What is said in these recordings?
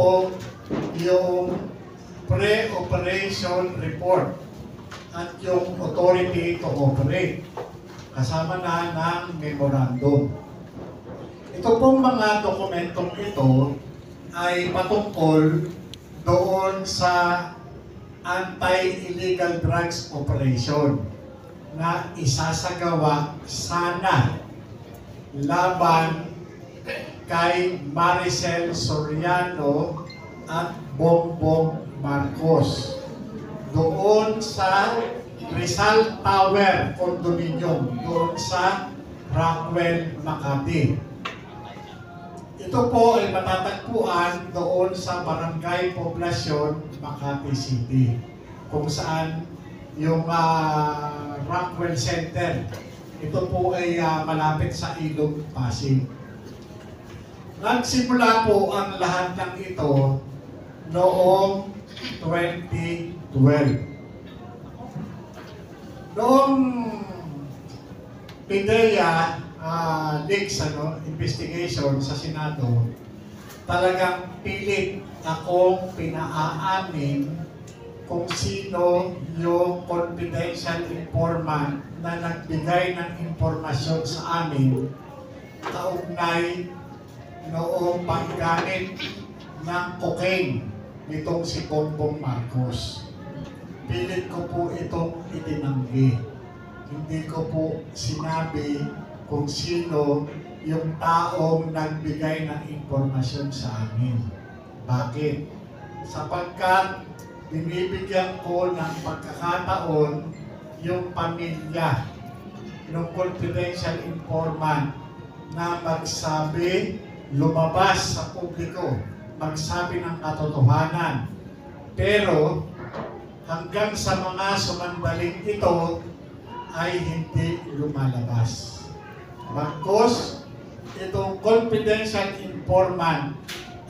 po yung pre-operation report at yung authority to operate. Kasama na ng memorandum. Ito pong mga dokumentong ito ay patungkol doon sa anti-illegal drugs operation na isasagawa sana laban kay Maricel Soriano at Bongbong Marcos doon sa Rizal Tower Condominium doon sa Rockwell, Makati. Ito po ay matatagpuan doon sa Barangay Poblacion, Makati City, kung saan yung Rockwell Center. Ito po ay malapit sa Ilog, Pasig. Nagsimula po ang lahat ng ito noong 2012. Noong PIDEA leaks investigation sa Senado, talagang pilit akong pinaamin kung sino yung confidential informant na nagbigay ng impormasyon sa amin kaugnay noong paggamit ng cocaine nitong si Bongbong Marcos. Pilit ko po itong itinanggi. Hindi ko po sinabi kung sino yung taong nagbigay ng impormasyon sa amin. Bakit? Sapagkat binibigyan ko ng pagkakataon yung pamilya ng confidential informant na magsabi, lumabas sa publiko, magsabi ng katotohanan. Pero hanggang sa mga sumandaling ito ay hindi lumalabas. Bagkus, itong confidential informant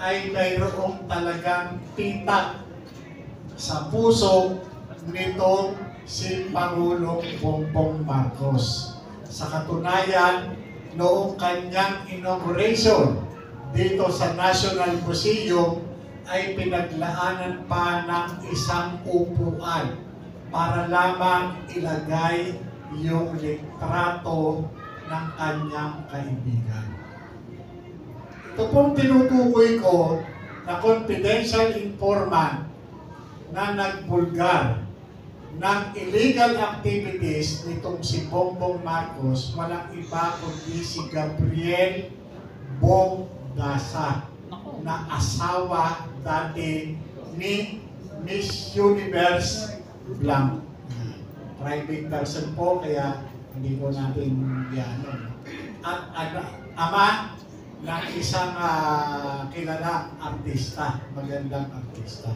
ay mayroong talagang pitak sa puso nitong si Pangulong Bongbong Marcos. Sa katunayan, noong kanyang inauguration dito sa National Museum ay pinaglaanan pa ng isang upuan para lamang ilagay yung litrato ng kanyang kaibigan. Ito pong tinutukoy ko na confidential informant na nagbulgar ng illegal activities nitong si Bongbong Marcos, walang iba kundi si Gabriel Bong Dasa, na asawa dati ni Miss Universe Blanc. Private person po, kaya hindi po natin yan. At ama ng isang kilalang artista, magandang artista.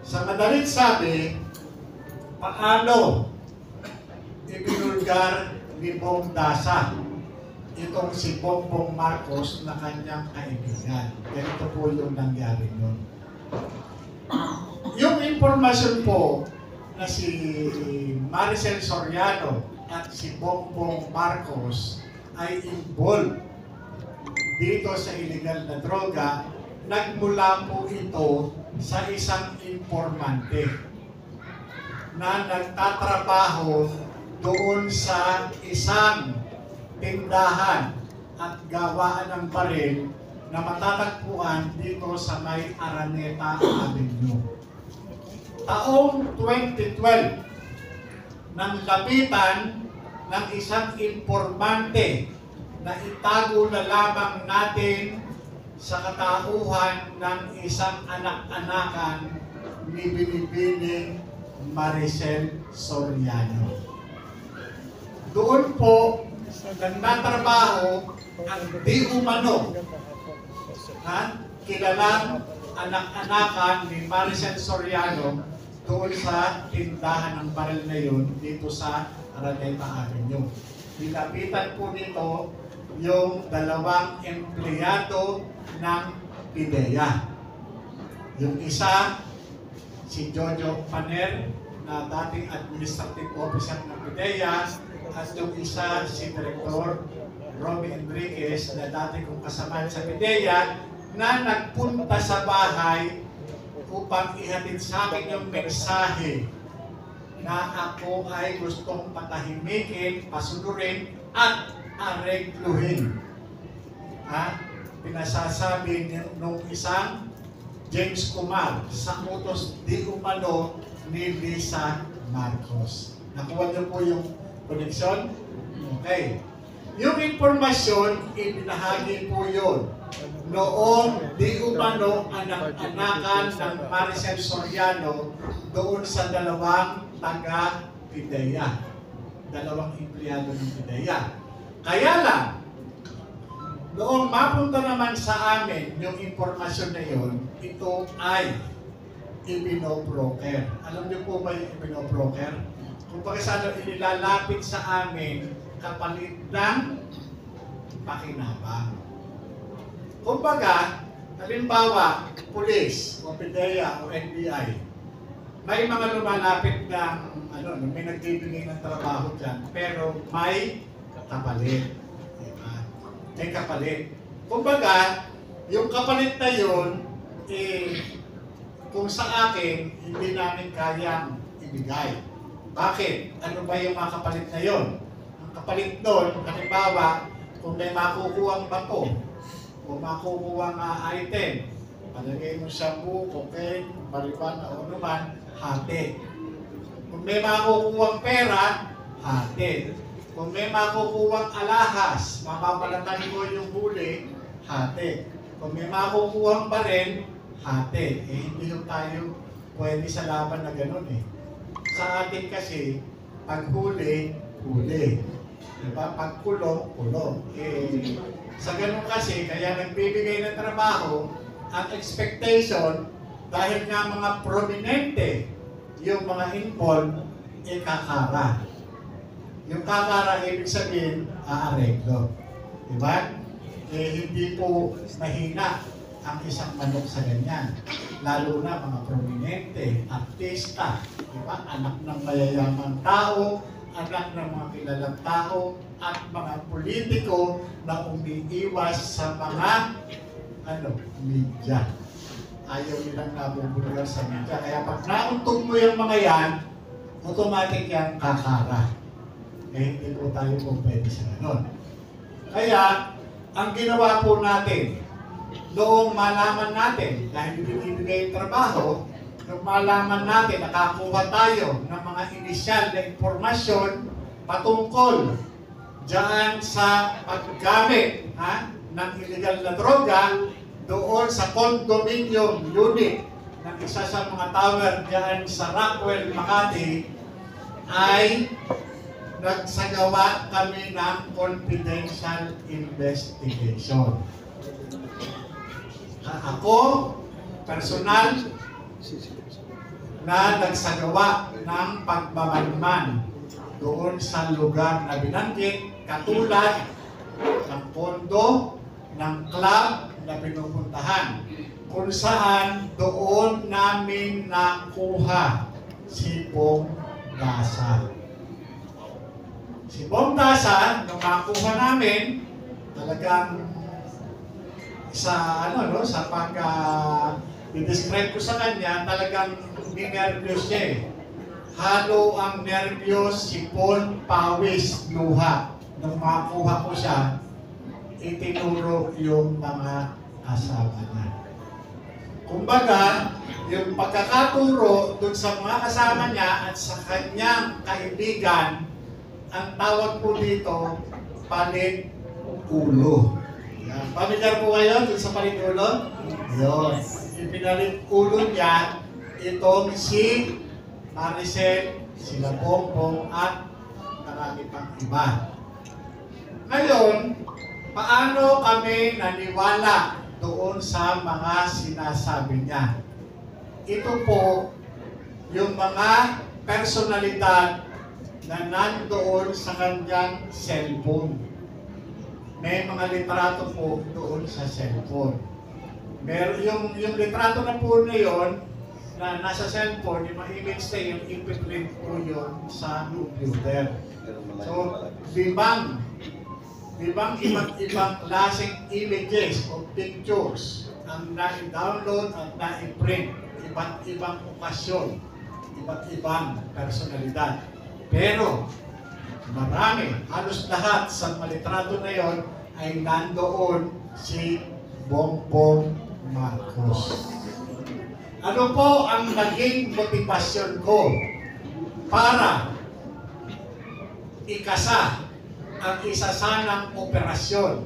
Sa madaling sabi, paano ibinulgar ni Bong Dasa itong si Bongbong Marcos na kanyang kaibigan? Ganito po yung nangyari nun. Yung impormasyon po na si Maricel Soriano at si Bongbong Marcos ay involved dito sa illegal na droga, nagmula po ito sa isang informante na nagtatrabaho doon sa isang tindahan at gawaan ng baril na matatagpuan dito sa may Araneta Avenue. Taong 2012, nang lapitan ng isang informante na itago na lamang natin sa katauhan ng isang anak-anakan ni Binibining Maricel Soriano. Doon po nagtatrabaho ang di umano kilalang anak-anakan ni Maricel Soriano doon sa tindahan ng baril na yun dito sa Araneta Avenue. Nilapitan po nito yung dalawang empleyado ng PIDEA. Yung isa, si Jojo Paner, na dating administrative officer ng PIDEA, at yung isa, si Director Romy Enriquez, na dati kong kasamahan sa PIDEA, na nagpunta sa bahay upang ihatid sa akin yung mensahe na ako ay gustong patahimikin, pasunurin, at aregluhin. Pinasasabi nung isang James Kumar sa utos di umano ni Lisa Marcos. Nakuha niyo po yung koneksyon? Okay. Yung impormasyon, ibinahagi po yun noong di umano anak-anakan ng Maricel Soriano doon sa dalawang taga-Pideya. Dalawang empleyado ng Pideya. Kaya lang, noong mapunta naman sa amin yung impormasyon na yun, ito ay ibinobroker. Alam niyo po ba yung ibinobroker? Kung pakisano, inilalapit sa amin kapalit ng pakinabang. Kumbaga, halimbawa, pulis, o PIDEA, o NBI, may mga lumalapit ng, may nagbibigay ng trabaho dyan, pero may kapalit. Diba? May kapalit. Kumbaga, yung kapalit na yun, kung sa akin, hindi namin kayang ibigay. Bakit? Ano ba yung mga kapalit na yun? Ang kapalit doon, halimbawa, kung may makukuhang bato, o makukuhang item, palagay mo shampoo, cocaine, marijuana, o naman, hati. Kung may makukuhang pera, hati. Kung may makukuhang alahas, mapapalatan mo yung huli, hati. Kung may makukuhang baril, hati. Hindi yung tayo pwede sa laban na ganun eh. Sa atin kasi, pag huli, huli. Diba? Pag kulong, kulong. Sa ganun kasi, kaya nagbibigay ng trabaho, ang expectation, dahil nga mga prominente, yung mga involved, kakara. Yung kakara, ibig sabihin, aareglo. Diba? Hindi po mahina ang isang manok sa ganyan. Lalo na mga prominente, artista, diba? Anak ng mayayamang tao, anak ng mga kilalang tao, at mga politiko na umiiwas sa mga media. Ayaw nilang nabubulugan sa media. Kaya pag nauntog mo yung mga yan, automatic yan kakara. Hindi po tayo po pwede sa ganun. Kaya, ang ginawa po natin, noong malaman natin, dahil binibigay yung trabaho, nung malaman natin, nakakuha tayo ng mga inisyal na impormasyon patungkol dyan sa paggamit ng illegal na droga doon sa condominium unit ng isa sa mga tower dyan sa Rockwell, Makati, ay nagsagawa kami ng confidential investigation. Ako, personal, na nagsagawa ng pagbabalman doon sa lugar na binanggit, katulad ng pondo, ng club na pinupuntahan, kung saan doon namin nakuha si Bong Dasa. Si Bong Dasa, nung nakuha namin, talagang sa i-describe ko sa kanya, talagang ninervyos siya eh. Halo ang nervyos, sipon, pawis, luha. Nung makuha ko siya, itinuro yung mga asawa niya. Kumbaga, yung pagkakaturo dun sa mga kasama niya at sa kanyang kaibigan, ang tawag po dito, palit ulo. Pamilyar po kayo dun sa palit ulo? Yun. Ipinalit ulo niya itong si Maricel, sila Bongbong at marami pang iba. Ngayon, paano kami naniwala doon sa mga sinasabi niya? Ito po yung mga personalidad na nandoon sa kanyang cellphone. May mga litrato po doon sa cellphone. Meron yung litrato na po na yun, na nasa cellphone, yung mga image na yun, ipiprint po yun sa computer. So, 5 ibang ibang klaseng images o pictures ang na-download at na-print, iba't ibang okasyon, iba't ibang personalidad. Pero marami, halos lahat sa malitrato na yon ay nandoon si Bongbong Marcos. Ano po ang naging motivasyon ko para ikasa ang isa sanang operasyon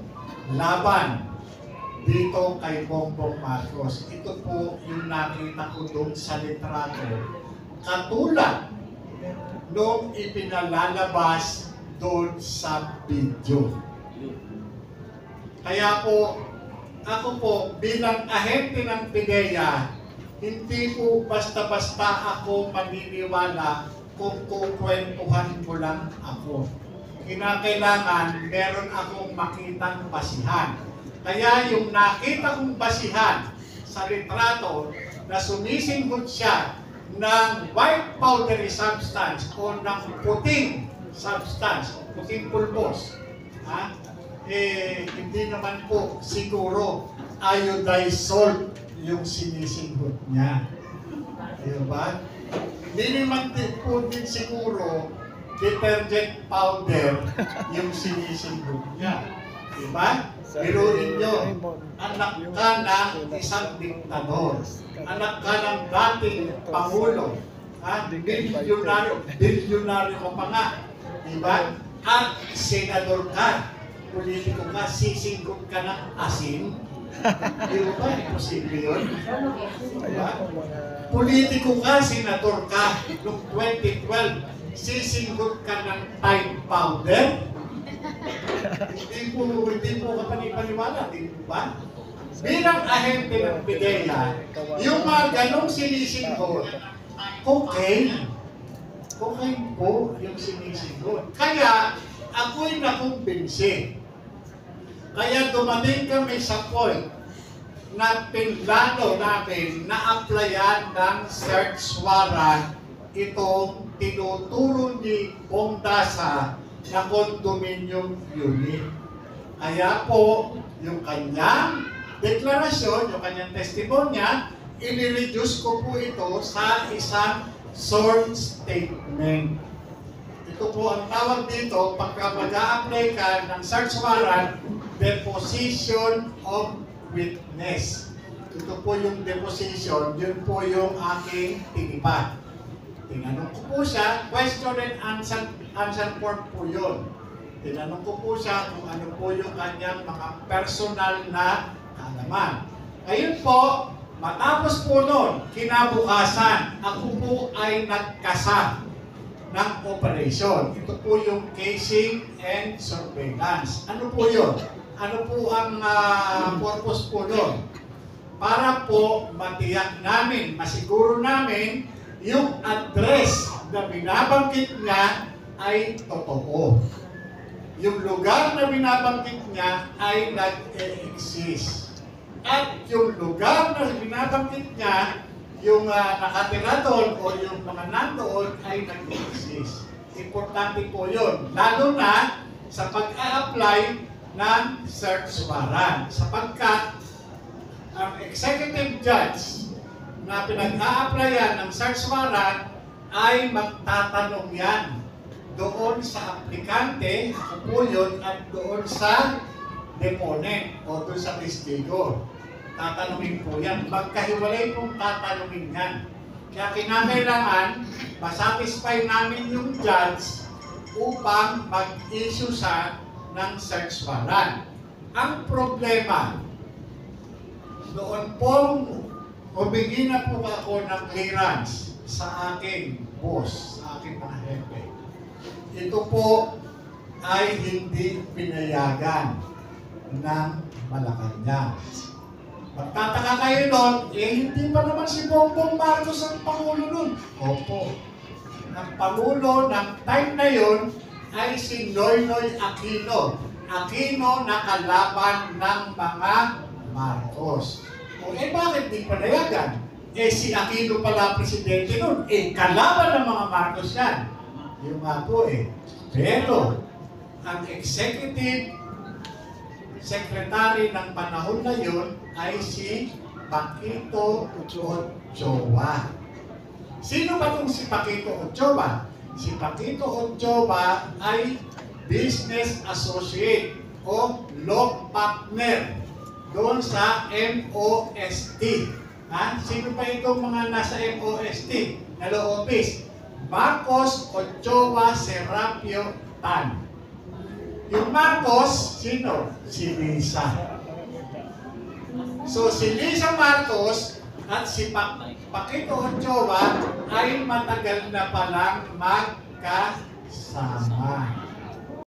laban dito kay Bongbong Marcos? Ito po yung nakita ko doon sa litrato. Katulad nung ipinalalabas doon sa video. Kaya po, ako po bilang ahente ng PIDEA, hindi po basta-basta ako maniniwala kung kukwentuhan ko lang ako. Kinakailangan meron akong makitang basihan. Kaya yung nakita kong basihan sa litrato na sumisinghot siya ng white powdery substance o ng puting substance, puting pulbos, hindi naman po siguro iodized salt yung sinisinghot niya. Diba? Hindi naman po din siguro detergent powder yung sinisinghot niya. Diba? Biruin nyo, anak ka ng isang diktador, anak ka ng dating Pangulo, bilyonaryo ka pa nga, diba? At senador ka, politiko ka, sisinghot ka ng asin. Di ba? Imposible yun. Diba? Politiko ka, senador ka, noong 2012, sisinghot ka ng Tide powder. Hindi po ka panipaniwala, di ba? Bilang ahente ng PIDEA, yung mga ganong sinisinghot, cocaine po yung sinisinghot. Kaya, ako'y nakumbinsi. Kaya dumating kami sa point na pinlano namin na applyan ng search warrant itong tinuturo ni Bong Dasa na condominium unit. Kaya po, yung kanyang deklarasyon, yung kanyang testimonya, inireduce ko po ito sa isang sworn statement. Ito po ang tawag dito, pagka mag-a-apply ka ng search warrant, deposition of witness. Ito po yung deposition, yun po yung aking tinipan. Tinanong ko po siya, question and answer form po yun. Tinanong ko po siya kung ano po yung kanyang mga personal na kaalaman. Ayun po, matapos po nun, kinabukasan, ako po ay nagkasa ng operation. Ito po yung casing and surveillance. Ano po yun? Ano po ang purpose po doon? Para po matiyak namin, masiguro namin, yung address na binabanggit niya ay totoo. Yung lugar na binabanggit niya ay nag-exist. At yung lugar na binabanggit niya, yung nakatira doon o yung mga nandoon ay nag-exist. Importante po yun. Lalo na sa pag-a-apply ng search warrant. Sapagkat ang executive judge na pinag-a-applyan ng search warrant ay magtatanong yan doon sa aplikante, ako po yun, at doon sa deponent o doon sa testigo. Tatanungin po yan. Magkahiwalay pong tatanungin yan. Kaya kinakailangan masatisfy namin yung judge upang mag-issue sa ng search warrant. Ang problema, doon pong humingi na po ako ng clearance sa aking boss, sa aking mga hepe. Ito po ay hindi pinayagan ng Malacanang. Magtataka kayo doon, hindi pa naman si Bongbong Marcos ang Pangulo nun. Opo. Ang Pangulo ng time na yun ay si Noynoy Aquino. Aquino na kalaban ng mga Marcos. Bakit di panayagan? Si Aquino pala presidente nun. Kalaban ng mga Marcos yan. Yung nga po Pero, ang executive secretary ng panahon na yun ay si Paquito Ochoa. Sino ba itong si Paquito Ochoa? Si Paquito Ochoa ay business associate o law partner doon sa MOST. Ha? Sino pa itong mga nasa MOST na law office? Marcos Ochoa Serapio Tan. Yung Marcos, sino? Si Lisa. So si Lisa Marcos at si Paquito Ochoa ay matagal na palang magkasama.